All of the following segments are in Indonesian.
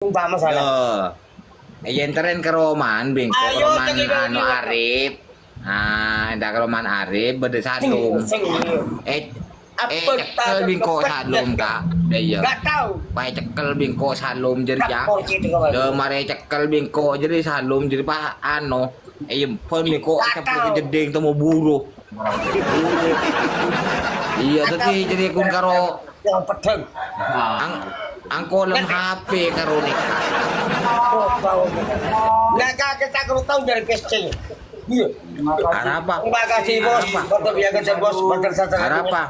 Mbak masalah. Ayan teren ke Roman, bingko Ayo, Roman sige, ano sige. Arif. Enda ke Roman Arif berde salum. Cekel bingko salum kak. Iya. Gak tahu. Pai cekel bingko salum jadi ya. Kapor gitu kawan. De mare cekel bingko jadi salum jadi pa ano. Pun bingko cekel jeding temu buruh. Iya tadi jadi kun karo Yang pedang. angko lem HP karo nik. Oh, bau. Nggak kaget aku tahu dari pesceng. Iya. Arapa. Terima kasih bos. Betul ya kerja bos. Betul saja. Arapa.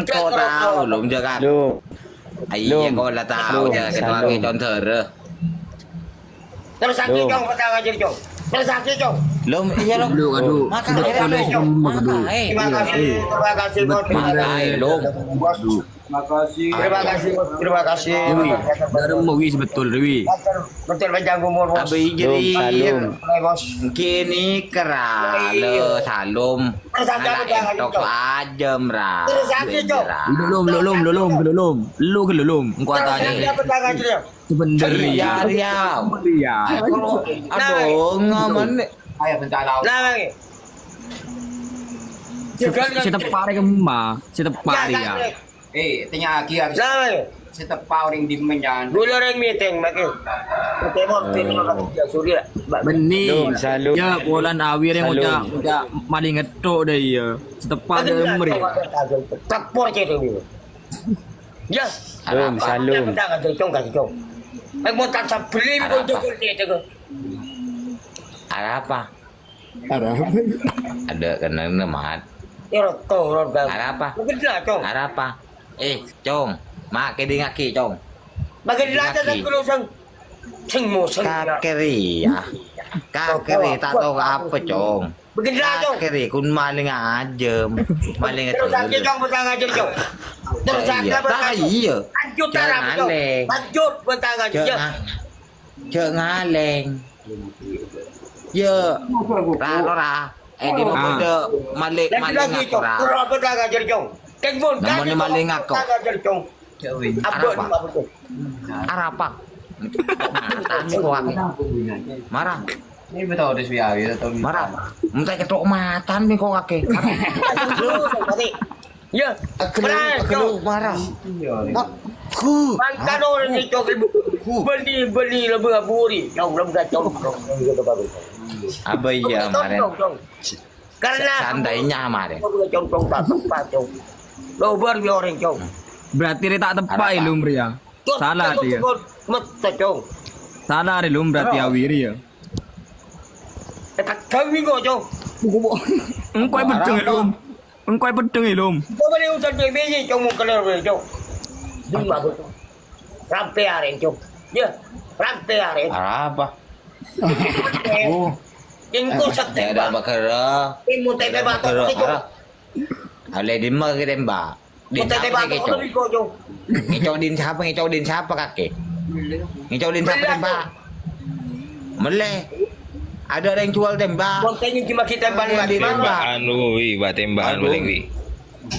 Kau tahu lum jaga. Lum. Iya kau lah tahu jaga ketua ke contoh. Terus sakit cong petang aja cong. Terus sakit cong. Lum iya lum. Aduh, Maka sudah ya boleh lum. Maka Terima kasih bos. Maka lum. Terima kasih bos. Terima kasih. Dewi, darah wis betul Dewi. Betul panjang umur bos. Abi jadi Salum. Bos. kini kera le salum. Terus sakit Ala petang aja entok cong. ajem ra. Terus sakit, Cok. Lu ke lulum. Engkau Terus tanya. sakit petang aja dia. Sebenarnya. Iya riau. Iya. Aduh ngaman. Nah lagi. Kita pare ke ma, kita pare ya. Tanya lagi harus Nah lagi. setepa orang di menyan. Gula orang meeting makin. Tembok ya surya. Benih. Lum, salum. Ya, bulan awir yang Salum. udah mali ngetok deh ya. Setepat dia meri. Takpor je tu. Ya. Lum, salum. Petang aja cong kasih cong. Aku mau tak sabeli pun jogol dia tu. Arapa. Arab. Ada kena mat. Ya roto roto. Arapa. Mungkin lah cong. Arapa. Cong. Mak ke dingaki cong. Bagi dilata dan kulo sang. Sing mo sing. Kakeri ya. Kakeri tak tahu apa cong. Bagi dilata cong. Kakeri kun maling ajem. Maling Terus sakit cong petang aja cong. Terus sakit petang. Iya. Lanjut tarap cong. Ngaleng. Lanjut petang aja. Ya. Cek ngaleng. Ya. Ra. Di mana ada malik Lagi aku cong. ra. Terus petang aja cong. Kenpun. Namanya maling aku. Petang aja cong. Abot Arapa. apa cong. Arapa. Tani kok aku. Marah. Ini betul ada suami atau Marah. Minta ketok matan nih kok kake. Ya. Kelu marah. Ku. Makan orang ni cok beli lebih aburi. Cong lebih cong. Abai ya maren. Karena Sandainya maren. cong tak tepat cong. Dober bi orang cong. Berarti dia tak tepat ilum ya. Salah dia. Mata cong. Salah ilum berarti awiri ya. Tak kami kau cong. Engkau bedeng ilum. Engkau bedeng ilum. Kau boleh usaha dia biji cong muka leher cong. Lima tu cong. Rampe aren cong. Ya. Rampe aren. Apa? Ingko sa Ada tembak. bakara. Imo tebe bato ko cong. Ale di mag tembak. Din Mo tebe bato ko kake ko cong. Ngicau din siapa kake? Ngicau din siapa tembak? Mele. Ada yang jual tembak. Kontennya cuma kita balik lagi. Tembak. Anu wi, bat tembakan Aduh. paling wi.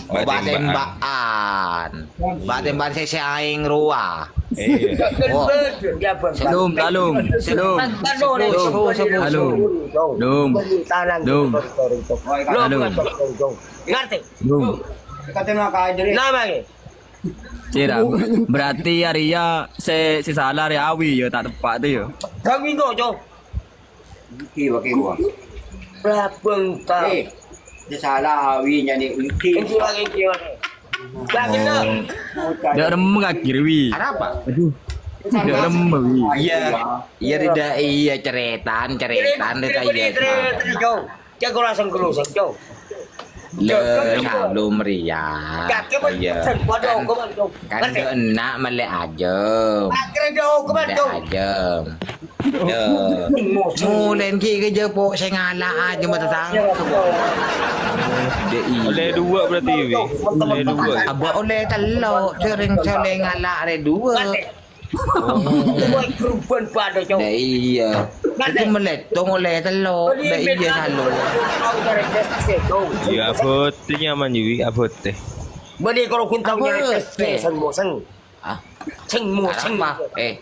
Oh, tembakan. Tembakan saya aing ruah. Oh. Lum, talum. Lum. Lum. Lum. Lum. Ngerti? Lum. Kata nak kader. Nama ni. Cira. Berarti Arya si salah ya awi ya tak tepat tu ya. Kami kau cong. Kiwa. Berapeng tak? Dia salah awi jadi unti. Ini lagi. Lagi nak. Dia remeng kaki wi. Apa? Aduh. Dia remeng wi. Iya. Iya tidak iya ceretan tidak iya. Cong. Jago langsung kelusang cong. Le salum ria. Iya. Kan enak mele ajem. Akhirnya jauh ke mana cong? Ajem. Mulen ki ke je pok saya ngalah aja mata tang. Dia Oleh dua berarti wi. Oleh dua. Abah oleh telok sering ngalah ada dua. Buat kerubuan pada cong. Dah iya. Itu meletong oleh telok. Dah iya selalu. Ya abot tu nyaman wi, abot teh. Beri kalau kun tahu Apa? nyari tes sen. Sing mo, sing ma. Eh,